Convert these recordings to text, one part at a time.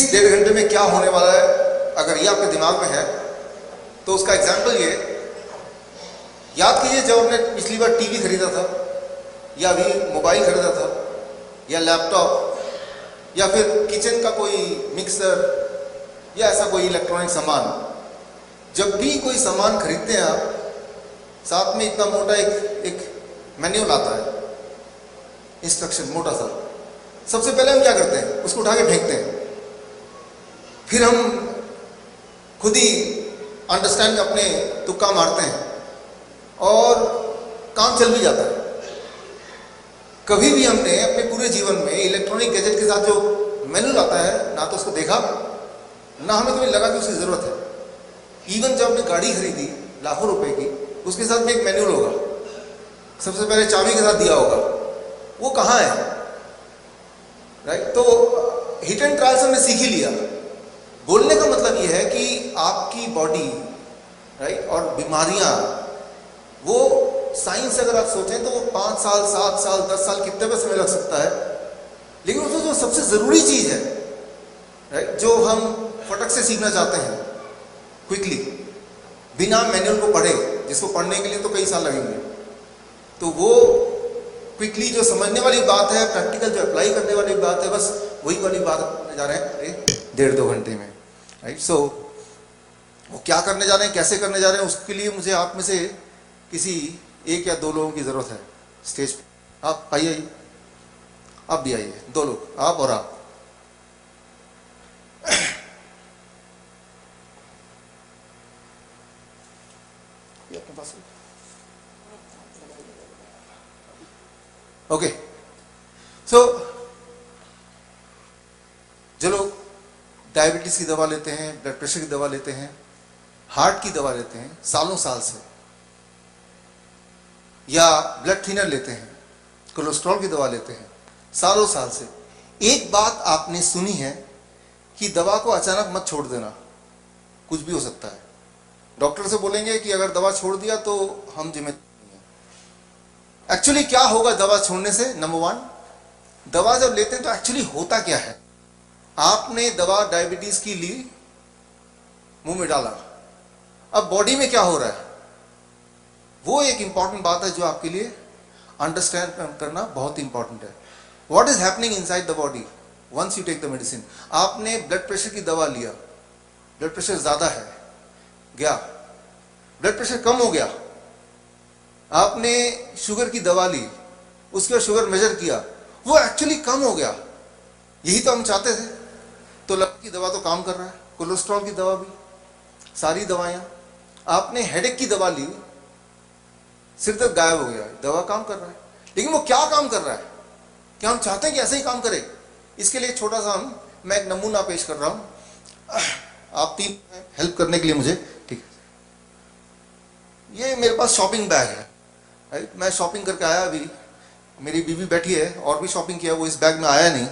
इस 1.5 घंटे में क्या होने वाला है, अगर ये आपके दिमाग में है तो उसका एग्जाम्पल ये, याद कीजिए जब आपने पिछली बार टीवी खरीदा था, या अभी मोबाइल खरीदा था, या लैपटॉप, या फिर किचन का कोई मिक्सर, या ऐसा कोई इलेक्ट्रॉनिक सामान। जब भी कोई सामान खरीदते हैं आप, साथ में इतना मोटा एक मैन्युअल आता है, इंस्ट्रक्शन मोटा सा। सबसे पहले हम क्या करते हैं, उसको उठा के फेंकते हैं, फिर हम खुद ही अंडरस्टैंड अपने तुक्का मारते हैं और काम चल भी जाता है। कभी भी हमने अपने पूरे जीवन में इलेक्ट्रॉनिक गैजेट के साथ जो मैनुअल आता है, ना तो उसको देखा, ना हमें कभी लगा कि उसकी ज़रूरत है। इवन जब हमने गाड़ी खरीदी लाखों रुपए की, उसके साथ भी एक मैनुअल होगा, सबसे पहले चाबी के साथ दिया होगा, वो कहाँ है, राइट। तो हिट एंड ट्रायल से हमने सीख ही लिया। बोलने का मतलब ये है कि आपकी बॉडी, राइट, और बीमारियां, वो साइंस अगर आप सोचें तो वो 5 साल 7 साल 10 साल कितने पे समय लग सकता है, लेकिन उसमें जो सबसे ज़रूरी चीज़ है, राइट, जो हम फटक से सीखना चाहते हैं क्विकली, बिना मैनुअल को पढ़े, जिसको पढ़ने के लिए तो कई साल लगेंगे, तो वो क्विकली जो समझने वाली बात है, प्रैक्टिकल जो अप्लाई करने वाली बात है, बस वही वाली बात करने जा रहे हैं 1.5-2 घंटे में, राइट। सो वो क्या करने जा रहे हैं, कैसे करने जा रहे हैं, उसके लिए मुझे आप में से किसी 1 या 2 लोगों की ज़रूरत है स्टेज पे। आप आइए, आप भी आइए, 2 लोग, आप और आप। ये अपने पास ओके। सो जो लोग डायबिटीज की दवा लेते हैं, ब्लड प्रेशर की दवा लेते हैं, हार्ट की दवा लेते हैं सालों साल से, या ब्लड थिनर लेते हैं, कोलेस्ट्रॉल की दवा लेते हैं सालों साल से, एक बात आपने सुनी है कि दवा को अचानक मत छोड़ देना, कुछ भी हो सकता है। डॉक्टर से बोलेंगे कि अगर दवा छोड़ दिया तो हम जिम्मेदार नहीं हैं। एक्चुअली क्या होगा दवा छोड़ने से? नंबर 1, दवा जब लेते हैं तो एक्चुअली होता क्या है, आपने दवा डायबिटीज की ली, मुंह में डाला, अब बॉडी में क्या हो रहा है, वो एक इंपॉर्टेंट बात है जो आपके लिए अंडरस्टैंड करना बहुत इंपॉर्टेंट है। What is happening inside the body once you take the medicine. आपने ब्लड प्रेशर की दवा लिया, ब्लड प्रेशर ज्यादा है, गया, ब्लड प्रेशर कम हो गया, आपने शुगर की दवा ली, उसके बाद शुगर मेजर किया, वो एक्चुअली कम हो गया, यही तो हम चाहते थे। तो लकड़ी की दवा तो काम कर रहा है, कोलेस्ट्रॉल की दवा भी, सारी दवाएं। आपने हेडेक की दवा ली, सिर दर्द गायब हो गया, दवा काम कर रहा है, लेकिन वो क्या काम कर रहा है, क्या हम चाहते हैं कि ऐसे ही काम करे? इसके लिए छोटा सा मैं एक नमूना पेश कर रहा हूं, आप 3 हेल्प करने के लिए मुझे, ठीक है। ये मेरे पास शॉपिंग बैग है, राइट, मैं शॉपिंग करके आया, अभी मेरी बीवी बैठी है और भी शॉपिंग किया, वो इस बैग में आया नहीं,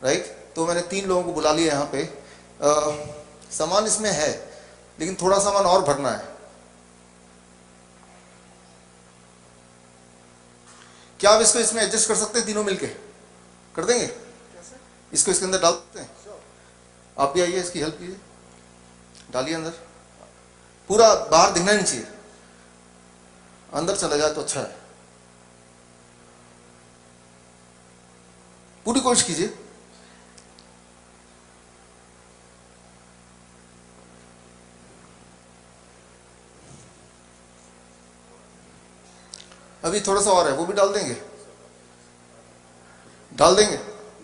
राइट। तो मैंने 3 लोगों को बुला लिया यहाँ पे। सामान इसमें है, लेकिन थोड़ा सामान और भरना है। क्या आप इसको इसमें एडजस्ट कर सकते हैं? तीनों मिलके कर देंगे? इसको इसके अंदर डाल सकते हैं? आप भी आइए, इसकी हेल्प कीजिए, डालिए अंदर, पूरा बाहर दिखना नहीं चाहिए, अंदर चला जाए तो अच्छा है। पूरी कोशिश कीजिए। अभी थोड़ा सा और है, वो भी डाल देंगे? डाल देंगे?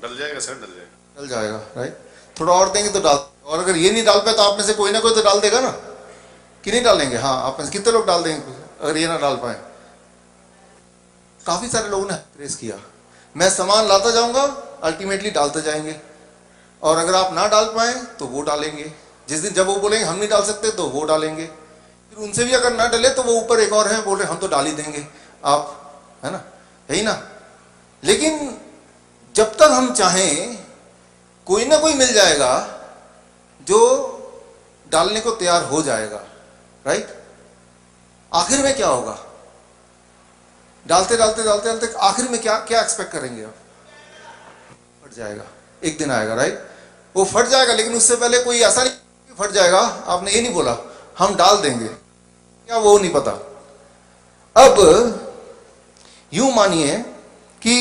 डल जाएगा सर, डल जाएगा। डल जाएगा, राइट। थोड़ा और देंगे तो डाल, और अगर ये नहीं डाल पाए तो आप में से कोई ना कोई तो डाल देगा ना, कि नहीं डालेंगे? हाँ, आप में से कितने लोग डाल देंगे अगर ये ना डाल पाए? काफी सारे लोगों ने प्रेस किया। मैं सामान लाता जाऊंगा, अल्टीमेटली डालते जाएंगे, और अगर आप ना डाल पाए तो वो डालेंगे। जिस दिन जब वो बोलेंगे हम नहीं डाल सकते तो वो डालेंगे, फिर उनसे भी अगर ना डले तो वो ऊपर एक और है, बोल रहे हम तो डाल ही देंगे आप, है ना, यही ना। लेकिन जब तक हम चाहें, कोई ना कोई मिल जाएगा जो डालने को तैयार हो जाएगा, राइट। आखिर में क्या होगा? डालते डालते डालते डालते आखिर में क्या क्या एक्सपेक्ट करेंगे आप? बढ़ जाएगा, एक दिन आएगा, राइट। वो फट जाएगा, लेकिन उससे पहले कोई ऐसा नहीं कि फट जाएगा, आपने ये नहीं बोला हम डाल देंगे, क्या वो नहीं पता। अब यूं मानिए कि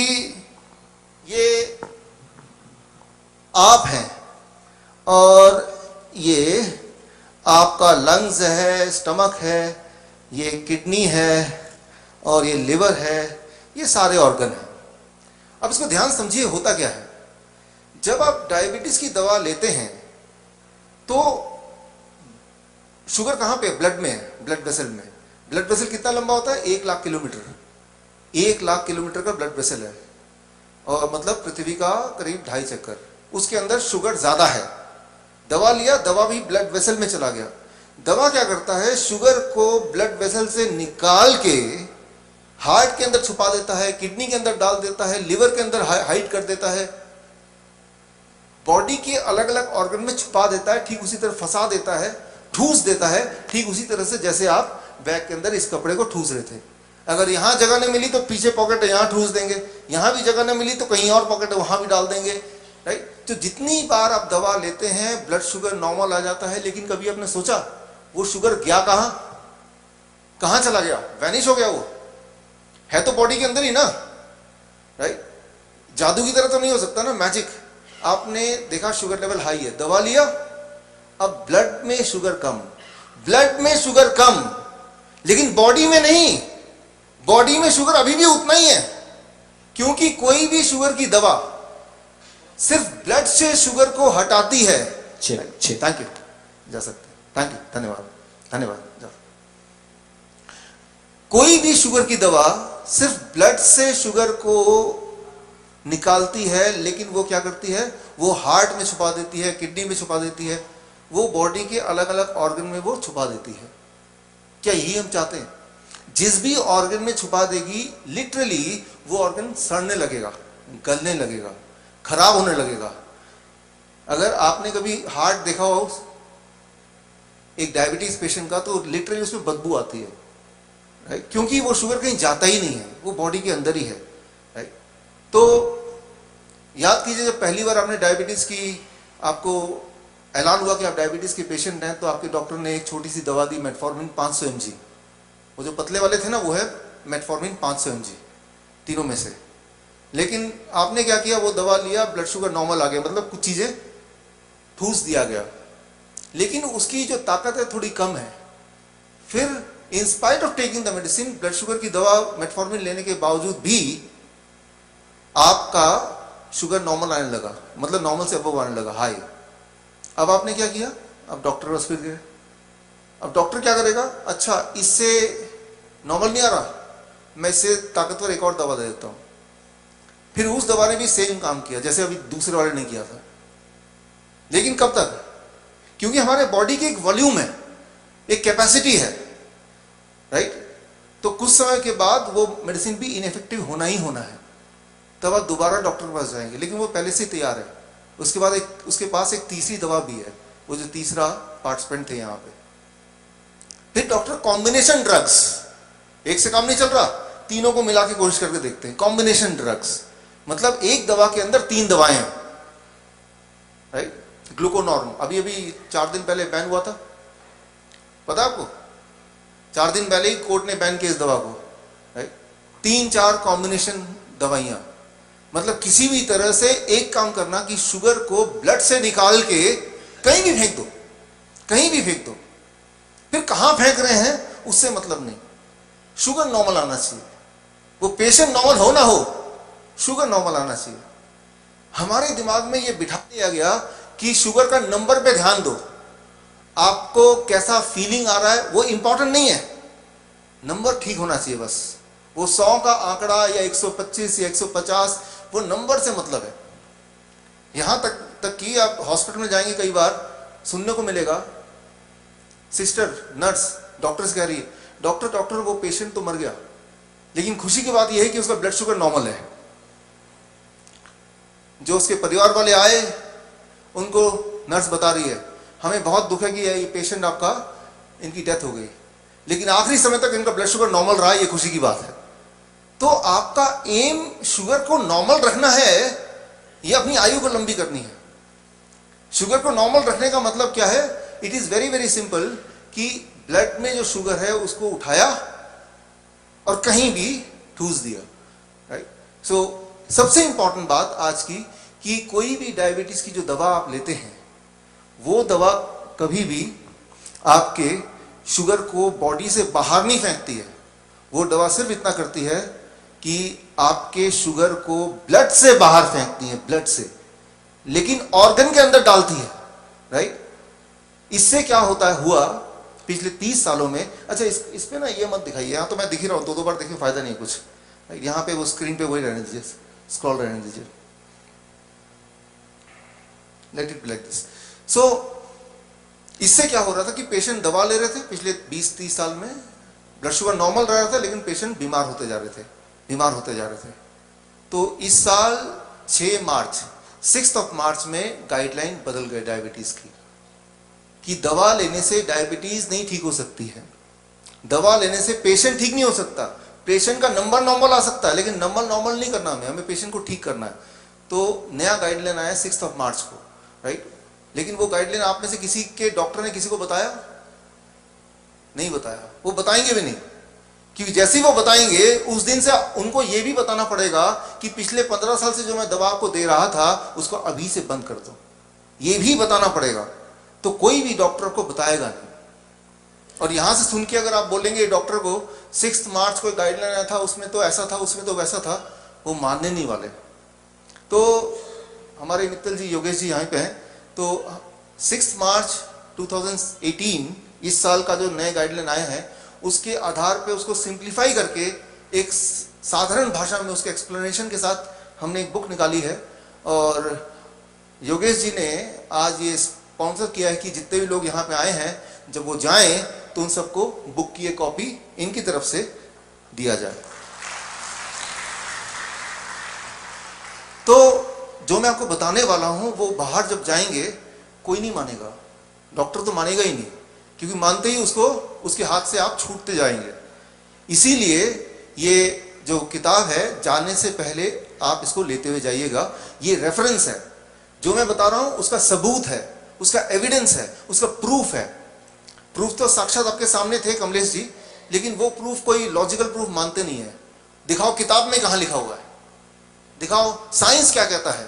ये आप हैं और ये आपका लंग्स है, स्टमक है, ये किडनी है और ये लिवर है, ये सारे ऑर्गन हैं। अब इसको ध्यान समझिए होता क्या है। जब आप डायबिटीज की दवा लेते हैं तो शुगर कहां पे? ब्लड में है, ब्लड वेसल में। ब्लड वेसल कितना लंबा होता है? 1 लाख किलोमीटर। 1 लाख किलोमीटर का ब्लड वेसल है, और मतलब पृथ्वी का करीब 2.5 चक्कर। उसके अंदर शुगर ज्यादा है। दवा लिया, दवा भी ब्लड वेसल में चला गया। दवा क्या करता है? शुगर को ब्लड वेसल से निकाल के हार्ट के अंदर छुपा देता है, किडनी के अंदर डाल देता है, लिवर के अंदर हाइड कर देता है, बॉडी के अलग अलग ऑर्गन में छुपा देता है, ठीक उसी तरह फंसा देता है, ठूस देता है, ठीक उसी तरह से जैसे आप बैग के अंदर इस कपड़े को ठूस रहे थे। अगर यहां जगह नहीं मिली तो पीछे पॉकेट है, यहां ठूस देंगे, यहां भी जगह नहीं मिली तो कहीं और पॉकेट है, वहां भी डाल देंगे, राइट। तो जितनी बार आप दवा लेते हैं ब्लड शुगर नॉर्मल आ जाता है, लेकिन कभी आपने सोचा वो शुगर गया कहां? कहां चला गया? वैनिश हो गया? वो है तो बॉडी के अंदर ही ना, राइट। जादू की तरह तो नहीं हो सकता ना, मैजिक। आपने देखा शुगर लेवल हाई है, दवा लिया, अब ब्लड में शुगर कम, ब्लड में शुगर कम, लेकिन बॉडी में नहीं। बॉडी में शुगर अभी भी उतना ही है, क्योंकि कोई भी शुगर की दवा सिर्फ ब्लड से शुगर को हटाती है। थैंक यू, जा सकते हैं, थैंक यू, धन्यवाद, धन्यवाद, जाओ। कोई भी शुगर की दवा सिर्फ ब्लड से शुगर को निकालती है, लेकिन वो क्या करती है? वो हार्ट में छुपा देती है, किडनी में छुपा देती है, वो बॉडी के अलग अलग ऑर्गन में वो छुपा देती है। क्या यही हम चाहते हैं? जिस भी ऑर्गन में छुपा देगी, लिटरली वो ऑर्गन सड़ने लगेगा, गलने लगेगा, खराब होने लगेगा। अगर आपने कभी हार्ट देखा हो एक डायबिटीज पेशेंट का, तो लिटरली उसमें बदबू आती है, राइट, क्योंकि वो शुगर कहीं जाता ही नहीं है, वो बॉडी के अंदर ही है, राइट। तो याद कीजिए, जब पहली बार आपने डायबिटीज की, आपको ऐलान हुआ कि आप डायबिटीज के पेशेंट हैं, तो आपके डॉक्टर ने एक छोटी सी दवा दी, मेटफॉर्मिन 500 mg। वो जो पतले वाले थे ना, वो है मेटफॉर्मिन 500 mg, तीनों में से। लेकिन आपने क्या किया? वो दवा लिया, ब्लड शुगर नॉर्मल आ गया, मतलब कुछ चीजें ठूस दिया गया, लेकिन उसकी जो ताकत है थोड़ी कम है। फिर in spite of taking the medicine, blood sugar की दवा मेटफॉर्मिन लेने के बावजूद भी आपका शुगर नॉर्मल आने लगा, मतलब नॉर्मल से अबव आने लगा, हाई। अब आपने क्या किया? अब डॉक्टर पास फिर गए। अब डॉक्टर क्या करेगा? अच्छा, इससे नॉर्मल नहीं आ रहा, मैं इससे ताकतवर एक और दवा दे देता हूं। फिर उस दवा ने भी सेम काम किया जैसे अभी दूसरे वाले ने किया था, लेकिन कब तक? क्योंकि हमारे बॉडी की एक वॉल्यूम है, एक कैपेसिटी है, राइट। तो कुछ समय के बाद वो मेडिसिन भी इनइफेक्टिव होना ही होना है, तब आप दोबारा डॉक्टर के पास जाएंगे, लेकिन वो पहले से ही तैयार है। उसके बाद उसके पास एक तीसरी दवा भी है, वो जो तीसरा पार्टिसिपेंट थे यहाँ पे। फिर डॉक्टर कॉम्बिनेशन ड्रग्स, एक से काम नहीं चल रहा, तीनों को मिला के कोशिश करके देखते हैं। कॉम्बिनेशन ड्रग्स मतलब एक दवा के अंदर 3 दवाएं हैं, राइट। ग्लूकोनॉर्म अभी 4 दिन पहले बैन हुआ था, पता आपको? 4 दिन पहले ही कोर्ट ने बैन किया इस दवा को, राइट। 3-4 कॉम्बिनेशन दवाइयां, मतलब किसी भी तरह से एक काम करना कि शुगर को ब्लड से निकाल के कहीं भी फेंक दो, कहीं भी फेंक दो। फिर कहां फेंक रहे हैं उससे मतलब नहीं, शुगर नॉर्मल आना चाहिए। वो पेशेंट नॉर्मल हो ना हो, शुगर नॉर्मल आना चाहिए। हमारे दिमाग में ये बिठा दिया गया कि शुगर का नंबर पे ध्यान दो, आपको कैसा फीलिंग आ रहा है वो इंपॉर्टेंट नहीं है, नंबर ठीक होना चाहिए बस। वो 100 का आंकड़ा या 125 या 150, वो नंबर से मतलब है। यहां तक कि आप हॉस्पिटल में जाएंगे, कई बार सुनने को मिलेगा, सिस्टर नर्स डॉक्टर से कह रही है, डॉक्टर वो पेशेंट तो मर गया, लेकिन खुशी की बात यह है कि उसका ब्लड शुगर नॉर्मल है। जो उसके परिवार वाले आए, उनको नर्स बता रही है, हमें बहुत दुख है कि ये पेशेंट आपका, इनकी डेथ हो गई, लेकिन आखिरी समय तक इनका ब्लड शुगर नॉर्मल रहा, ये खुशी की बात है। तो आपका एम शुगर को नॉर्मल रखना है, ये अपनी आयु को लंबी करनी है। शुगर को नॉर्मल रखने का मतलब क्या है? It is very very simple कि ब्लड में जो शुगर है उसको उठाया और कहीं भी ठूस दिया, राइट? सो सबसे इंपॉर्टेंट बात आज की कि कोई भी डायबिटीज की जो दवा आप लेते हैं वो दवा कभी भी आपके शुगर को बॉडी से बाहर नहीं फेंकती है। वो दवा सिर्फ इतना करती है कि आपके शुगर को ब्लड से बाहर फेंकती है, ब्लड से, लेकिन ऑर्गन के अंदर डालती है, राइट? इससे क्या होता है हुआ पिछले 30 सालों में। अच्छा, इस पे ना ये मत दिखाइए, यहाँ तो मैं दिख ही रहा हूँ, दो बार देखिए फायदा नहीं कुछ। यहाँ पे वो स्क्रीन पे वही रहने दीजिए, स्क्रॉल रहने दीजिए, let it be like this. So इससे क्या हो रहा था कि पेशेंट दवा ले रहे थे पिछले 20-30 साल में, ब्लड शुगर नॉर्मल रह रहा था, लेकिन पेशेंट बीमार होते जा रहे थे। तो इस साल 6 मार्च में गाइडलाइन बदल गए डायबिटीज की, कि दवा लेने से डायबिटीज नहीं ठीक हो सकती है, दवा लेने से पेशेंट ठीक नहीं हो सकता। पेशेंट का नंबर नॉर्मल आ सकता है, लेकिन नंबर नॉर्मल नहीं करना, हमें पेशेंट को ठीक करना है। तो नया गाइडलाइन आया 6 मार्च को, राइट? लेकिन वो गाइडलाइन आप में से किसी के डॉक्टर ने किसी को बताया? नहीं बताया, वो बताएंगे भी नहीं, क्योंकि जैसे ही वो बताएंगे उस दिन से उनको ये भी बताना पड़ेगा कि पिछले 15 साल से जो मैं दवा आपको दे रहा था उसको अभी से बंद कर दो, ये भी बताना पड़ेगा। तो कोई भी डॉक्टर को बताएगा नहीं। और यहां से सुन के अगर आप बोलेंगे डॉक्टर को 6 मार्च को गाइडलाइन आया था, उसमें तो ऐसा था, उसमें तो वैसा था, वो मानने नहीं वाले। तो हमारे मित्तल जी, योगेश जी यहाँ पे हैं। तो 6 मार्च 2018 इस साल का जो नए गाइडलाइन आए हैं उसके आधार पे उसको सिंप्लीफाई करके एक साधारण भाषा में उसके एक्सप्लेनेशन के साथ हमने एक बुक निकाली है। और योगेश जी ने आज ये स्पॉन्सर किया है कि जितने भी लोग यहाँ पे आए हैं जब वो जाएं तो उन सबको बुक की एक कॉपी इनकी तरफ से दिया जाए। तो जो मैं आपको बताने वाला हूं वो बाहर जब जाएंगे कोई नहीं मानेगा, डॉक्टर तो मानेगा ही नहीं, क्योंकि मानते ही उसको उसके हाथ से आप छूटते जाएंगे। इसीलिए ये जो किताब है जाने से पहले आप इसको लेते हुए जाइएगा। ये रेफरेंस है, जो मैं बता रहा हूं उसका सबूत है, उसका एविडेंस है, उसका प्रूफ है। प्रूफ तो साक्षात आपके सामने थे कमलेश जी, लेकिन वो प्रूफ कोई लॉजिकल प्रूफ मानते नहीं है। दिखाओ किताब में कहां लिखा हुआ है, दिखाओ साइंस क्या कहता है।